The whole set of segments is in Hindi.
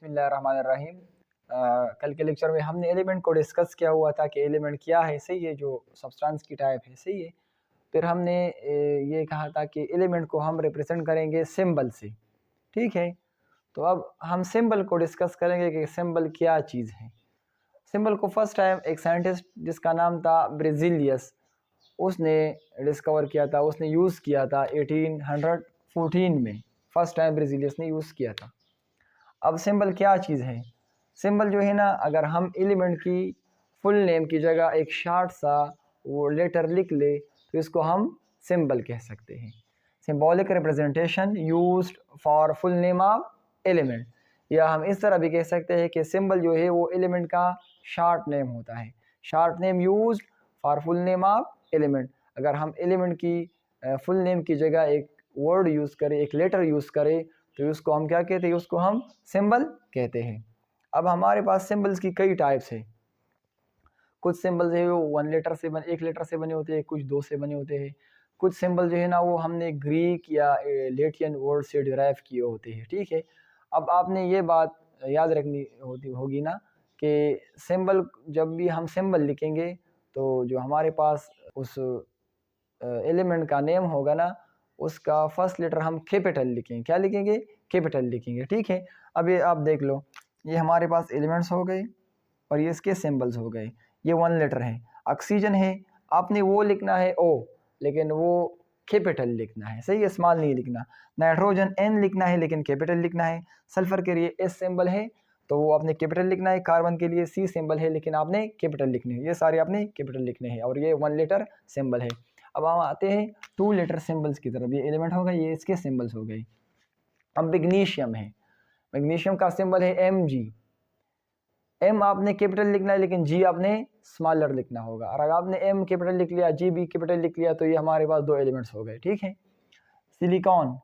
बिस्मिल्लाहिर्रहमानिर्रहीम। कल के लेक्चर में हमने एलिमेंट को डिस्कस किया हुआ था कि एलिमेंट क्या है, सही है, जो सब्सटेंस की टाइप है, सही है। फिर हमने ये कहा था कि एलिमेंट को हम रिप्रेजेंट करेंगे सिंबल से, ठीक है। तो अब हम सिंबल को डिस्कस करेंगे कि सिंबल क्या चीज़ है। सिंबल को फर्स्ट टाइम एक साइंटिस्ट जिसका नाम था ब्रेजिलियस, उसने डिस्कवर किया था, उसने यूज़ किया था 1814 में। फर्स्ट टाइम ब्रेजिलियस ने यूज़ किया था। अब सिंबल क्या चीज़ है? सिंबल जो है ना, अगर हम एलिमेंट की फुल नेम की जगह एक शॉर्ट सा वो लेटर लिख ले तो इसको हम सिंबल कह सकते हैं। Symbolic representation used for full name of element, या हम इस तरह भी कह सकते हैं कि सिंबल जो है वो एलिमेंट का शॉर्ट नेम होता है। Short name used for full name of element, अगर हम एलिमेंट की फुल नेम की जगह एक वर्ड यूज़ करें, एक लेटर यूज़ करें, तो उसको हम क्या कहते हैं? उसको हम सिंबल कहते हैं। अब हमारे पास सिंबल्स की कई टाइप्स है। कुछ सिंबल्स है वो एक लेटर से बने होते हैं, कुछ दो से बने होते हैं। कुछ सिंबल जो है ना वो हमने ग्रीक या लेटियन वर्ड से डिराइव किए होते हैं, ठीक है। अब आपने ये बात याद रखनी होगी ना कि सिंबल, जब भी हम सिंबल लिखेंगे तो जो हमारे पास उस एलिमेंट का नेम होगा ना, उसका फर्स्ट लेटर हम कैपिटल लिखेंगे। क्या लिखेंगे? कैपिटल लिखेंगे, ठीक है। अब ये आप देख लो, ये हमारे पास एलिमेंट्स हो गए और ये इसके सिंबल्स हो गए। ये वन लेटर है। ऑक्सीजन है, आपने वो लिखना है ओ, लेकिन वो कैपिटल लिखना है, सही है, स्मॉल नहीं लिखना। नाइट्रोजन एन लिखना है लेकिन कैपिटल लिखना है। सल्फर के लिए एस सिंबल है तो वो आपने कैपिटल लिखना है। कार्बन के लिए सी सिंबल है लेकिन आपने कैपिटल लिखने हैं। ये सारे आपने कैपिटल लिखने हैं और ये वन लेटर सिंबल है। अब हम आते हैं टू लेटर सिंबल्स की तरफ। ये एलिमेंट हो गए, ये इसके सिंबल्स हो गए। अब मैग्नीशियम है, मैग्नीशियम का सिंबल है एम जी। एम आपने कैपिटल लिखना है लेकिन जी आपने स्मॉलर लिखना होगा। और अगर आपने एम कैपिटल लिख लिया, जी भी कैपिटल लिख लिया, तो ये हमारे पास दो एलिमेंट्स हो गए, ठीक है। सिलिकॉन,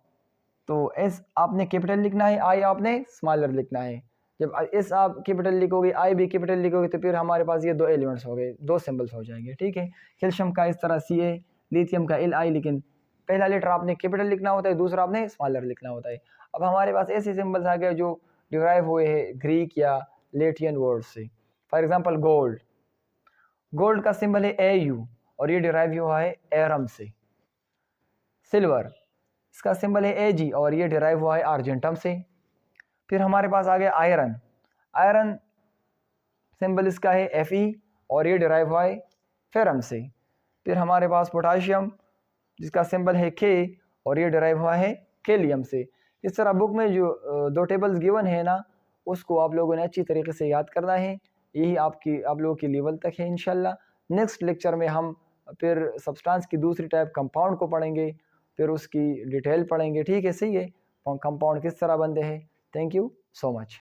तो एस आपने कैपिटल लिखना है, आई आपने स्मॉलर लिखना है। जब एस आप कैपिटल लिखोगे, आई भी कैपिटल लिखोगे, तो फिर हमारे पास ये दो एलिमेंट्स हो गए, दो सिंबल्स हो जाएंगे, ठीक है। कैल्शियम का इस तरह सी ए, लिथियम का एल आई, लेकिन पहला लेटर आपने कैपिटल लिखना होता है, दूसरा आपने स्मॉलर लिखना होता है। अब हमारे पास ऐसे सिंबल्स आ गए जो डिराइव हुए हैं ग्रीक या लेटियन वर्ड से। फॉर एग्जांपल गोल्ड, गोल्ड का सिंबल है ए यू और ये डिराइव हुआ है एरम से। सिल्वर, इसका सिंबल है ए जी और ये डिराइव हुआ है आर्जेंटम से। फिर हमारे पास आ गया आयरन, आयरन सिंबल इसका है एफ ई और ये डिराइव हुआ है फेरम से। फिर हमारे पास पोटाशियम, जिसका सिंबल है के और ये डिराइव हुआ है केलियम से। इस तरह बुक में जो दो टेबल्स गिवन है ना, उसको आप लोगों ने अच्छी तरीके से याद करना है। यही आप लोगों की लेवल तक है इंशाल्लाह। नेक्स्ट लेक्चर में हम फिर सब्सटेंस की दूसरी टाइप कंपाउंड को पढ़ेंगे, फिर उसकी डिटेल पढ़ेंगे, ठीक है, सही है, कंपाउंड किस तरह बनते हैं। Thank you so much.